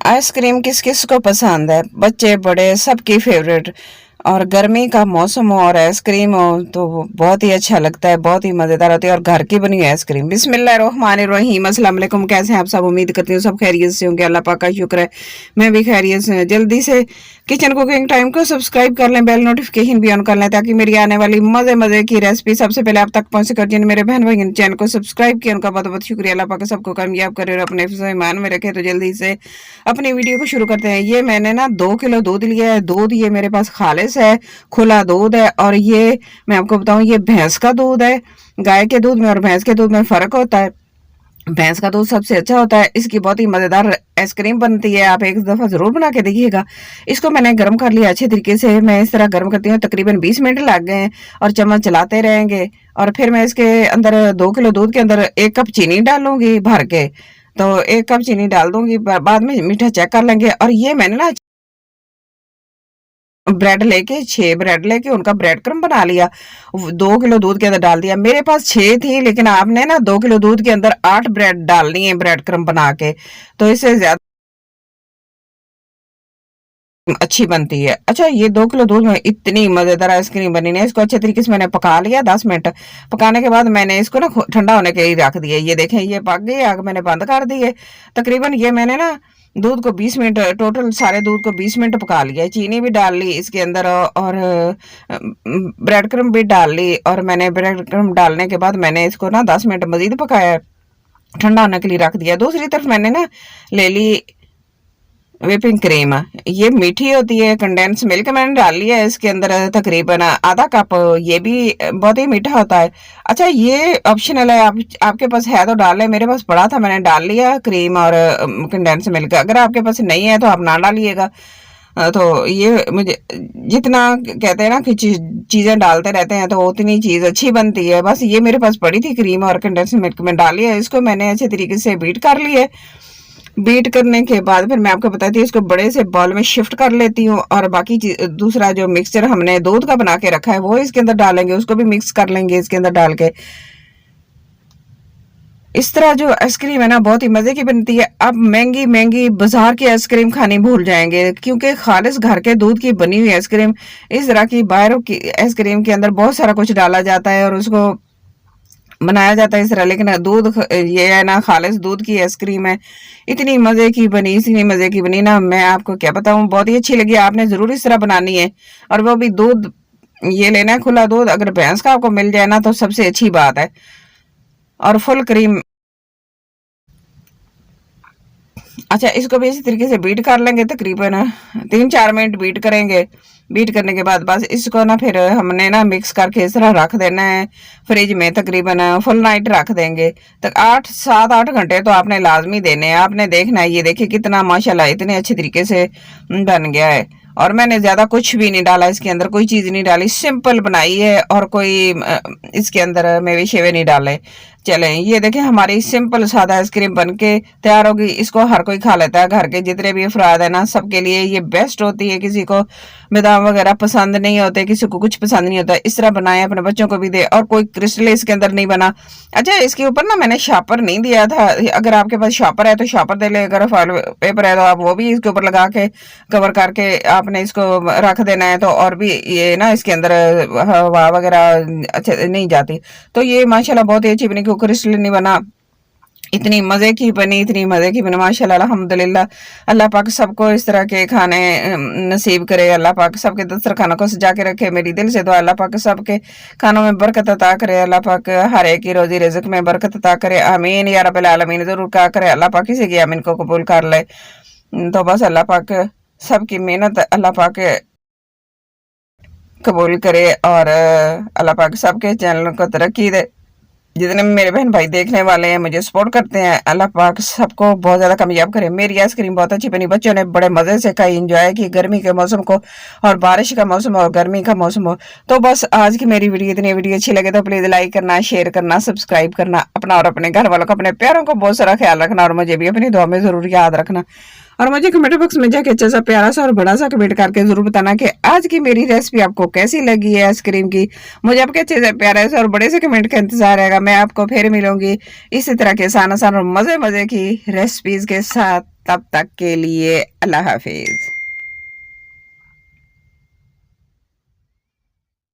Ice cream किस किस को पसंद है? बच्चे बड़े सबकी फेवरेट। और गर्मी का मौसम हो और आइसक्रीम हो तो वो बहुत ही अच्छा लगता है, बहुत ही मज़ेदार होती है। और घर की बनी हुई आइसक्रीम। बिस्मिल्लाहिर्रहमानिर्रहीम। अस्सलाम वालेकुम। कैसे हैं आप सब? उम्मीद करती हूँ सब खैरियत से होंगे। अल्लाह पाक का शुक्र है मैं भी खैरियत से हूँ। जल्दी से किचन कुकिंग टाइम को सब्सक्राइब कर लें, बेल नोटिफिकेशन भी ऑन कर लें ताकि मेरी आने वाली मज़े मज़े की रेसिपी सबसे पहले आप तक पहुँच सके। जिन मेरे बहन भाई चैनल को सब्सक्राइब किया उनका बहुत बहुत शुक्रिया। अल्लाह पाक सबको कामयाब करे और अपने ईमान में रखे। तो जल्दी से अपनी वीडियो को शुरू करते हैं। ये मैंने ना 2 किलो दूध लिया है। दूध ये मेरे पास खालिस है, खुला दूध है। और ये मैं आपको बताऊं, ये भैंस का दूध है। गाय के दूध में और भैंस के दूध में फर्क होता है। भैंस का दूध सबसे अच्छा होता है। इसकी बहुत ही मजेदार आइसक्रीम बनती है। आप एक दफा जरूर बना के देखिएगा। इसको मैंने गर्म कर लिया अच्छे तरीके से। मैं इस तरह गर्म करती हूँ, तकरीबन 20 मिनट लग गए हैं। और चम्मच चलाते रहेंगे। और फिर मैं इसके अंदर 2 किलो दूध के अंदर 1 कप चीनी डालूंगी भर के। तो 1 कप चीनी डाल दूंगी, बाद में मीठा चेक कर लेंगे। और ये मैंने ना ब्रेड लेके 6 ब्रेड लेके उनका ब्रेड क्रम बना लिया। 2 किलो दूध के अंदर डाल दिया। मेरे पास 6 थी, लेकिन आपने ना 2 किलो दूध के अंदर 8 ब्रेड डालनी है ब्रेड क्रम बना के। तो इससे ज्यादा अच्छी बनती है। अच्छा, ये 2 किलो दूध में इतनी मजेदार आइसक्रीम बनी ना। इसको अच्छे तरीके से मैंने पका लिया 10 मिनट। पकाने के बाद मैंने इसको ना ठंडा होने के लिए रख दिया। ये देखें, ये पक गई। आग मैंने बंद कर दी है। तकरीबन ये मैंने ना दूध को 20 मिनट, टोटल सारे दूध को 20 मिनट पका लिया है। चीनी भी डाल ली इसके अंदर और ब्रेड क्रम भी डाल ली। और मैंने ब्रेड क्रम डालने के बाद मैंने इसको ना 10 मिनट मजीद पकाया, ठंडा होने के लिए रख दिया। दूसरी तरफ मैंने ना ले ली व्हिपिंग क्रीम। ये मीठी होती है। कंडेंस मिल्क मैंने डाल लिया है इसके अंदर तकरीबन आधा कप। ये भी बहुत ही मीठा होता है। अच्छा, ये ऑप्शनल है, आपके पास है तो डाल लें। मेरे पास पड़ा था, मैंने डाल लिया क्रीम और कंडेंस मिल्क। अगर आपके पास नहीं है तो आप ना डालिएगा। तो ये मुझे जितना कहते हैं ना कि चीजें डालते रहते हैं तो उतनी चीज अच्छी बनती है। बस ये मेरे पास पड़ी थी क्रीम और कंडेंस मिल्क में डाल लिया। इसको मैंने अच्छे तरीके से बीट कर लिया। बीट करने के बाद फिर मैं आपको बताती हूँ, इसको बड़े से बॉल में शिफ्ट कर लेती हूँ। और बाकी दूसरा जो मिक्सचर हमने दूध का बना के रखा है वो इसके अंदर डालेंगे, उसको भी मिक्स कर लेंगे इसके अंदर डाल के। इस तरह जो आइसक्रीम है ना बहुत ही मजे की बनती है। आप महंगी महंगी बाजार की आइसक्रीम खानी भूल जाएंगे, क्योंकि खालिस घर के दूध की बनी हुई आइसक्रीम। इस तरह की बाहरों की आइसक्रीम के अंदर बहुत सारा कुछ डाला जाता है और उसको बनाया जाता है इस तरह। लेकिन दूध ये है ना, खालिस दूध की आइसक्रीम है। इतनी मजे की बनी, इतनी मजे की बनी ना, मैं आपको क्या बताऊं, बहुत ही अच्छी लगी। आपने जरूर इस तरह बनानी है। और वो भी दूध ये लेना है खुला दूध। अगर भैंस का आपको मिल जाए ना तो सबसे अच्छी बात है। और फुल क्रीम। अच्छा, इसको भी इसी तरीके से बीट कर लेंगे। तकरीबन 3-4 मिनट बीट करेंगे। बीट करने के बाद बस इसको ना फिर हमने ना मिक्स करके इस तरह रख देना है फ्रिज में। तकरीबन फुल नाइट रख देंगे। तक 8-7-8 घंटे तो आपने लाजमी देने हैं। आपने देखना है, ये देखिए कितना माशाल्लाह इतने अच्छे तरीके से बन गया है। और मैंने ज्यादा कुछ भी नहीं डाला इसके अंदर, कोई चीज नहीं डाली, सिंपल बनाई है। और कोई इसके अंदर मेवे शेवे नहीं डाले। चलें, ये देखें हमारी सिंपल सादा आइसक्रीम बनके तैयार होगी। इसको हर कोई खा लेता है। घर के जितने भी अफराद है ना, सबके लिए ये बेस्ट होती है। किसी को बादाम वगैरह पसंद नहीं होते, किसी को कुछ पसंद नहीं होता। इस तरह बनाए, अपने बच्चों को भी दे। और कोई क्रिस्टल इसके अंदर नहीं बना। अच्छा, इसके ऊपर ना मैंने शॉपर नहीं दिया था। अगर आपके पास शॉपर है तो शॉपर दे ले। अगर फॉइल पेपर है तो आप वो भी इसके ऊपर लगा के कवर करके आपने इसको रख देना है। तो और भी ये ना इसके अंदर हवा वगैरह अच्छे नहीं जाती। तो ये माशाल्लाह बहुत ही अच्छी बनी, क्योंकि क्रिस्टल नहीं बना। इतनी मजे की बनी, इतनी मजे की बनी माशाल्लाह अल्हम्दुलिल्लाह। अल्लाह पाक सबको इस तरह के खाने नसीब करे। अल्लाह पाक सबके दस्तरखानों को सजा के रखे। मेरी दिल से दुआ, अल्लाह पाक सबके खानों में बरकत अता करे। अल्लाह पाक हर एक की रोजी रिज़्क में बरकत अता करे। आमीन या रब्बिल आलमीन जरूर कहा करे। अल्लाह पाक किसी की आमीन को कबूल कर ले। तो बस अल्लाह पाक सबकी मेहनत अल्लाह पाक कबूल करे। और अल्लाह पाक सबके चैनल को तरक्की दे। जितने मेरे बहन भाई देखने वाले हैं, मुझे सपोर्ट करते हैं, अल्लाह पाक सबको बहुत ज्यादा कामयाब करे। मेरी आइसक्रीम बहुत अच्छी बनी, बच्चों ने बड़े मजे से खाई, एंजॉय की। गर्मी के मौसम को, और बारिश का मौसम और गर्मी का मौसम हो। तो बस आज की मेरी वीडियो इतनी, वीडियो अच्छी लगे तो प्लीज लाइक करना, शेयर करना, सब्सक्राइब करना। अपना और अपने घर वालों को, अपने प्यारों को बहुत सारा ख्याल रखना। और मुझे भी अपनी दुआ में जरूर याद रखना। और मुझे कमेंट बॉक्स में जाके अच्छा सा प्यारा सा और बड़ा सा कमेंट करके जरूर बताना कि आज की मेरी रेसिपी आपको कैसी लगी है आइसक्रीम की। मुझे आपके अच्छे से प्यारे से और बड़े से कमेंट का इंतजार रहेगा। मैं आपको फिर मिलूंगी इसी तरह के आसान आसान और मजे मजे की रेसिपीज के साथ। तब तक के लिए अल्लाह हाफिज।